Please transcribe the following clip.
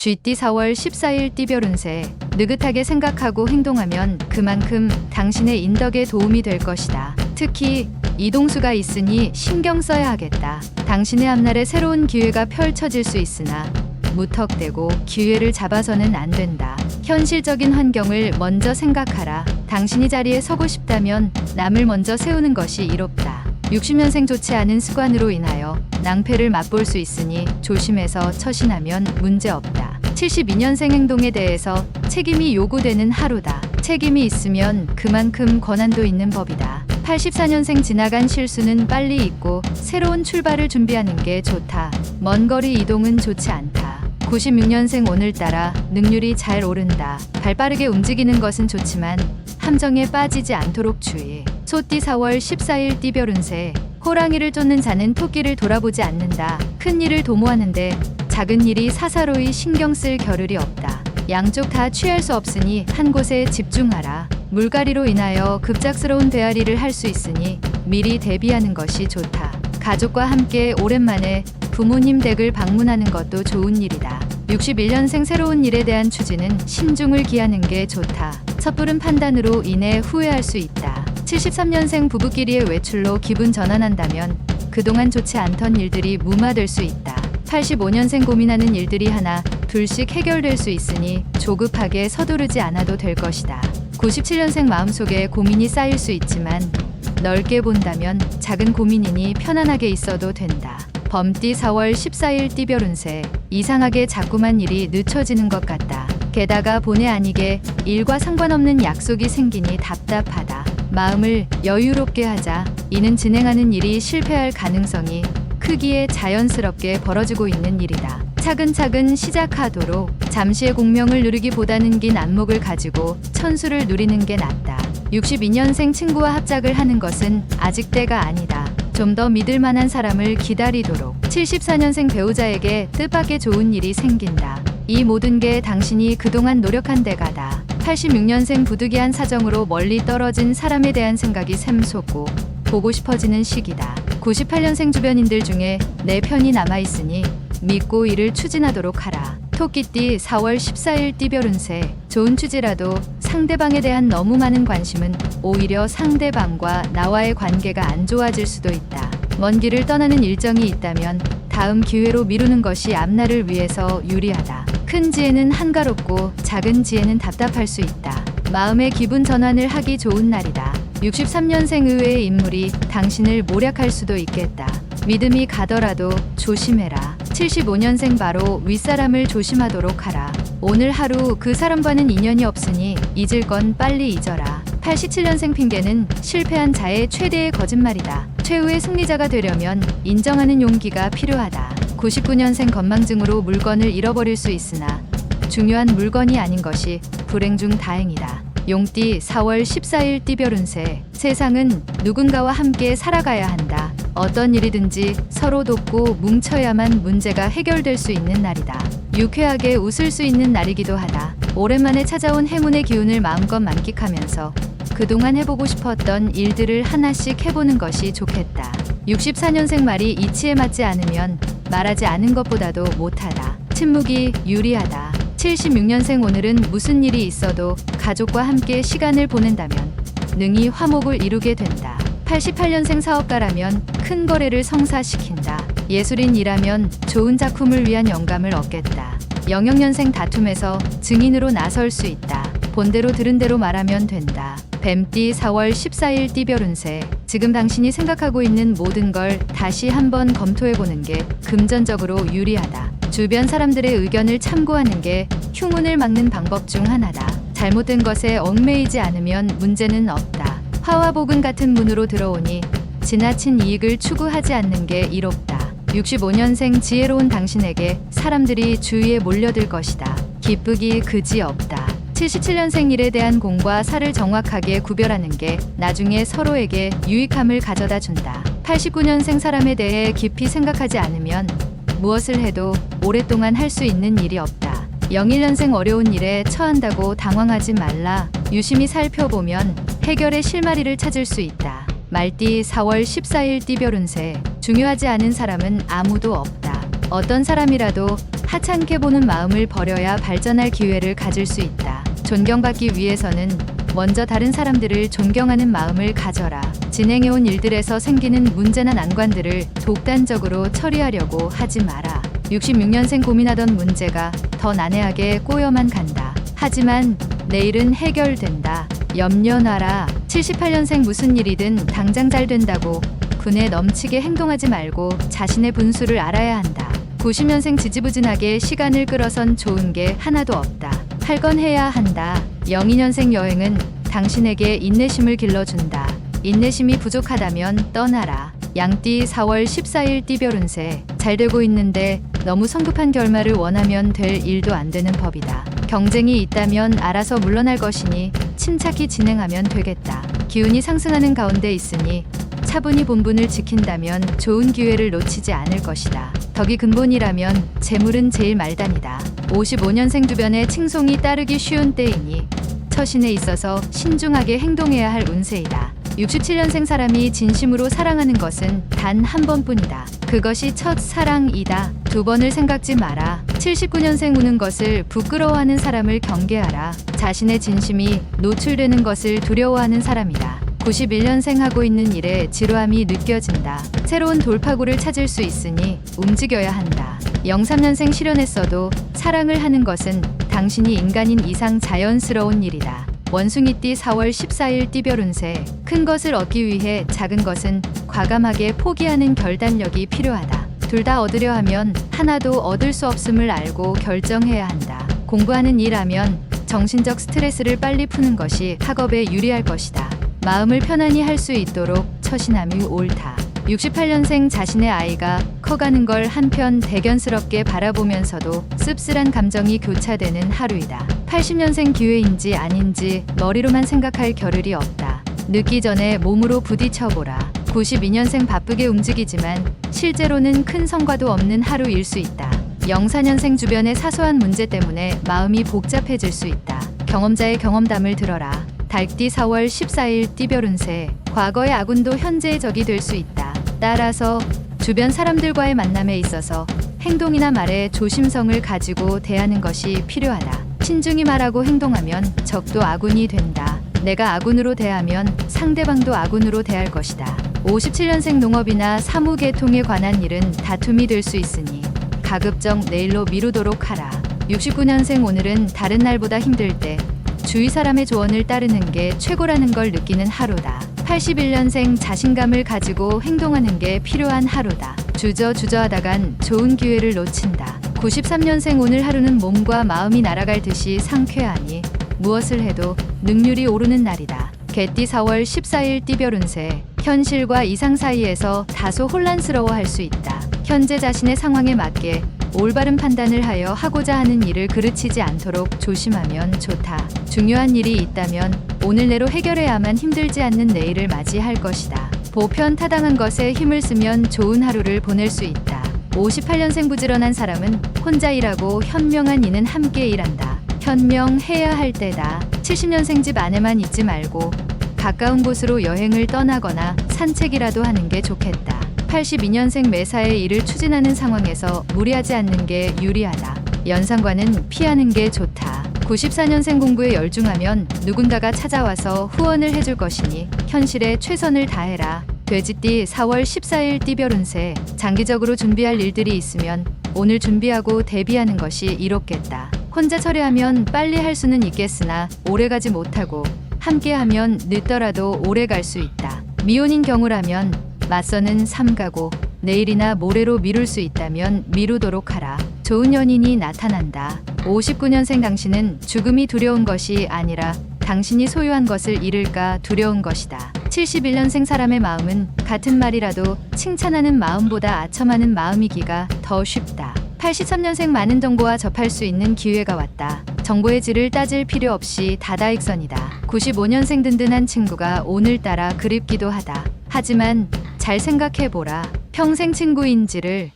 쥐띠 4월 14일 띠별 운세. 느긋하게 생각하고 행동하면 그만큼 당신의 인덕에 도움이 될 것이다. 특히 이동수가 있으니 신경 써야 하겠다. 당신의 앞날에 새로운 기회가 펼쳐질 수 있으나 무턱대고 기회를 잡아서는 안 된다. 현실적인 환경을 먼저 생각하라. 당신이 자리에 서고 싶다면 남을 먼저 세우는 것이 이롭다. 60년생 좋지 않은 습관으로 인하여 낭패를 맛볼 수 있으니 조심해서 처신하면 문제없다. 72년생 행동에 대해서 책임이 요구되는 하루다. 책임이 있으면 그만큼 권한도 있는 법이다. 84년생 지나간 실수는 빨리 잊고 새로운 출발을 준비하는 게 좋다. 먼 거리 이동은 좋지 않다. 96년생 오늘따라 능률이 잘 오른다. 발빠르게 움직이는 것은 좋지만 함정에 빠지지 않도록 주의. 소띠 4월 14일 띠별 운세. 호랑이를 쫓는 자는 토끼를 돌아보지 않는다. 큰 일을 도모하는데 작은 일이 사사로이 신경 쓸 겨를이 없다. 양쪽 다 취할 수 없으니 한 곳에 집중하라. 물갈이로 인하여 급작스러운 배앓이를 할 수 있으니 미리 대비하는 것이 좋다. 가족과 함께 오랜만에 부모님 댁을 방문하는 것도 좋은 일이다. 61년생 새로운 일에 대한 추진은 신중을 기하는 게 좋다. 섣부른 판단으로 인해 후회할 수 있다. 73년생 부부끼리의 외출로 기분 전환한다면 그동안 좋지 않던 일들이 무마될 수 있다. 85년생 고민하는 일들이 하나 둘씩 해결될 수 있으니 조급하게 서두르지 않아도 될 것이다. 97년생 마음속에 고민이 쌓일 수 있지만 넓게 본다면 작은 고민이니 편안하게 있어도 된다. 범띠 4월 14일 띠별 운세. 이상하게 자꾸만 일이 늦춰지는 것 같다. 게다가 본의 아니게 일과 상관없는 약속이 생기니 답답하다. 마음을 여유롭게 하자. 이는 진행하는 일이 실패할 가능성이 크기에 자연스럽게 벌어지고 있는 일이다. 차근차근 시작하도록. 잠시의 공명을 누리기보다는 긴 안목을 가지고 천수를 누리는 게 낫다. 62년생 친구와 합작을 하는 것은 아직 때가 아니다. 좀 더 믿을 만한 사람을 기다리도록. 74년생 배우자에게 뜻밖의 좋은 일이 생긴다. 이 모든 게 당신이 그동안 노력한 대가다. 86년생 부득이한 사정으로 멀리 떨어진 사람에 대한 생각이 샘솟고 보고 싶어지는 시기다. 98년생 주변인들 중에 내 편이 남아있으니 믿고 일을 추진하도록 하라. 토끼띠 4월 14일 띠별 운세. 좋은 취지라도 상대방에 대한 너무 많은 관심은 오히려 상대방과 나와의 관계가 안 좋아질 수도 있다. 먼 길을 떠나는 일정이 있다면 다음 기회로 미루는 것이 앞날을 위해서 유리하다. 큰 지혜는 한가롭고 작은 지혜는 답답할 수 있다. 마음의 기분 전환을 하기 좋은 날이다. 63년생 의외의 인물이 당신을 모략할 수도 있겠다. 믿음이 가더라도 조심해라. 75년생 바로 윗사람을 조심하도록 하라. 오늘 하루 그 사람과는 인연이 없으니 잊을 건 빨리 잊어라. 87년생 핑계는 실패한 자의 최대의 거짓말이다. 최후의 승리자가 되려면 인정하는 용기가 필요하다. 99년생 건망증으로 물건을 잃어버릴 수 있으나 중요한 물건이 아닌 것이 불행 중 다행이다. 용띠 4월 14일 띠별 운세. 세상은 누군가와 함께 살아가야 한다. 어떤 일이든지 서로 돕고 뭉쳐야만 문제가 해결될 수 있는 날이다. 유쾌하게 웃을 수 있는 날이기도 하다. 오랜만에 찾아온 행운의 기운을 마음껏 만끽하면서 그동안 해보고 싶었던 일들을 하나씩 해보는 것이 좋겠다. 64년생 말이 이치에 맞지 않으면 말하지 않은 것보다도 못하다. 침묵이 유리하다. 76년생 오늘은 무슨 일이 있어도 가족과 함께 시간을 보낸다면 능히 화목을 이루게 된다. 88년생 사업가라면 큰 거래를 성사시킨다. 예술인이라면 좋은 작품을 위한 영감을 얻겠다. 00년생 다툼에서 증인으로 나설 수 있다. 본대로 들은 대로 말하면 된다. 뱀띠 4월 14일 띠별 운세. 지금 당신이 생각하고 있는 모든 걸 다시 한번 검토해보는 게 금전적으로 유리하다. 주변 사람들의 의견을 참고하는 게 흉운을 막는 방법 중 하나다. 잘못된 것에 얽매이지 않으면 문제는 없다. 화와 복은 같은 문으로 들어오니 지나친 이익을 추구하지 않는 게 이롭다. 65년생 지혜로운 당신에게 사람들이 주위에 몰려들 것이다. 기쁘기 그지없다. 77년생 일에 대한 공과 사를 정확하게 구별하는 게 나중에 서로에게 유익함을 가져다 준다. 89년생 사람에 대해 깊이 생각하지 않으면 무엇을 해도 오랫동안 할 수 있는 일이 없다. 01년생 어려운 일에 처한다고 당황하지 말라. 유심히 살펴보면 해결의 실마리를 찾을 수 있다. 말띠 4월 14일 띠별 운세. 중요하지 않은 사람은 아무도 없다. 어떤 사람이라도 하찮게 보는 마음을 버려야 발전할 기회를 가질 수 있다. 존경받기 위해서는 먼저 다른 사람들을 존경하는 마음을 가져라. 진행해온 일들에서 생기는 문제나 난관들을 독단적으로 처리하려고 하지 마라. 66년생 고민하던 문제가 더 난해하게 꼬여만 간다. 하지만 내일은 해결된다. 염려놔라. 78년생 무슨 일이든 당장 잘 된다고 분에 넘치게 행동하지 말고 자신의 분수를 알아야 한다. 90년생 지지부진하게 시간을 끌어선 좋은 게 하나도 없다. 할 건 해야 한다. 02년생 여행은 당신에게 인내심을 길러준다. 인내심이 부족하다면 떠나라. 양띠 4월 14일 띠별 운세. 잘 되고 있는데 너무 성급한 결말을 원하면 될 일도 안 되는 법이다. 경쟁이 있다면 알아서 물러날 것이니 침착히 진행하면 되겠다. 기운이 상승하는 가운데 있으니 차분히 본분을 지킨다면 좋은 기회를 놓치지 않을 것이다. 덕이 근본이라면 재물은 제일 말단이다. 55년생 주변에 칭송이 따르기 쉬운 때이니 처신에 있어서 신중하게 행동해야 할 운세이다. 67년생 사람이 진심으로 사랑하는 것은 단 한 번뿐이다. 그것이 첫 사랑이다. 두 번을 생각지 마라. 79년생 우는 것을 부끄러워하는 사람을 경계하라. 자신의 진심이 노출되는 것을 두려워하는 사람이다. 91년생 하고 있는 일에 지루함이 느껴진다. 새로운 돌파구를 찾을 수 있으니 움직여야 한다. 03년생 실현했어도 사랑을 하는 것은 당신이 인간인 이상 자연스러운 일이다. 원숭이띠 4월 14일 띠별 운세. 큰 것을 얻기 위해 작은 것은 과감하게 포기하는 결단력이 필요하다. 둘 다 얻으려 하면 하나도 얻을 수 없음을 알고 결정해야 한다. 공부하는 일하면 정신적 스트레스를 빨리 푸는 것이 학업에 유리할 것이다. 마음을 편안히 할 수 있도록 처신함이 옳다. 68년생 자신의 아이가 커가는 걸 한편 대견스럽게 바라보면서도 씁쓸한 감정이 교차되는 하루이다. 80년생 기회인지 아닌지 머리로만 생각할 겨를이 없다. 늦기 전에 몸으로 부딪혀보라. 92년생 바쁘게 움직이지만 실제로는 큰 성과도 없는 하루일 수 있다. 04년생 주변의 사소한 문제 때문에 마음이 복잡해질 수 있다. 경험자의 경험담을 들어라. 달띠 4월 14일 띠별 운세. 과거의 아군도 현재의 적이 될 수 있다. 따라서 주변 사람들과의 만남에 있어서 행동이나 말에 조심성을 가지고 대하는 것이 필요하다. 신중히 말하고 행동하면 적도 아군이 된다. 내가 아군으로 대하면 상대방도 아군으로 대할 것이다. 57년생 농업이나 사무계통에 관한 일은 다툼이 될 수 있으니 가급적 내일로 미루도록 하라. 69년생 오늘은 다른 날보다 힘들 때 주위 사람의 조언을 따르는 게 최고라는 걸 느끼는 하루다. 81년생 자신감을 가지고 행동하는 게 필요한 하루다. 주저하다간 좋은 기회를 놓친다. 93년생 오늘 하루는 몸과 마음이 날아갈 듯이 상쾌하니 무엇을 해도 능률이 오르는 날이다. 개띠 4월 14일 띠별 운세. 현실과 이상 사이에서 다소 혼란스러워할 수 있다. 현재 자신의 상황에 맞게 올바른 판단을 하여 하고자 하는 일을 그르치지 않도록 조심하면 좋다. 중요한 일이 있다면 오늘 내로 해결해야만 힘들지 않는 내일을 맞이할 것이다. 보편타당한 것에 힘을 쓰면 좋은 하루를 보낼 수 있다. 58년생 부지런한 사람은 혼자 일하고 현명한 이는 함께 일한다. 현명해야 할 때다. 70년생 집 안에만 있지 말고 가까운 곳으로 여행을 떠나거나 산책이라도 하는 게 좋겠다. 82년생 매사에 일을 추진하는 상황에서 무리하지 않는 게 유리하다. 연상과는 피하는 게 좋다. 94년생 공부에 열중하면 누군가가 찾아와서 후원을 해줄 것이니 현실에 최선을 다해라. 돼지띠 4월 14일 띠별 운세. 장기적으로 준비할 일들이 있으면 오늘 준비하고 대비하는 것이 이롭겠다. 혼자 처리하면 빨리 할 수는 있겠으나 오래가지 못하고 함께하면 늦더라도 오래 갈 수 있다. 미혼인 경우라면 맞서는 삼가고 내일이나 모레로 미룰 수 있다면 미루도록 하라. 좋은 연인이 나타난다. 59년생 당신은 죽음이 두려운 것이 아니라 당신이 소유한 것을 잃을까 두려운 것이다. 71년생 사람의 마음은 같은 말이라도 칭찬하는 마음보다 아첨하는 마음이기가 더 쉽다. 83년생 많은 정보와 접할 수 있는 기회가 왔다. 정보의 질을 따질 필요 없이 다다익선이다. 95년생 든든한 친구가 오늘따라 그립기도 하다. 하지만 잘 생각해보라. 평생 친구인지를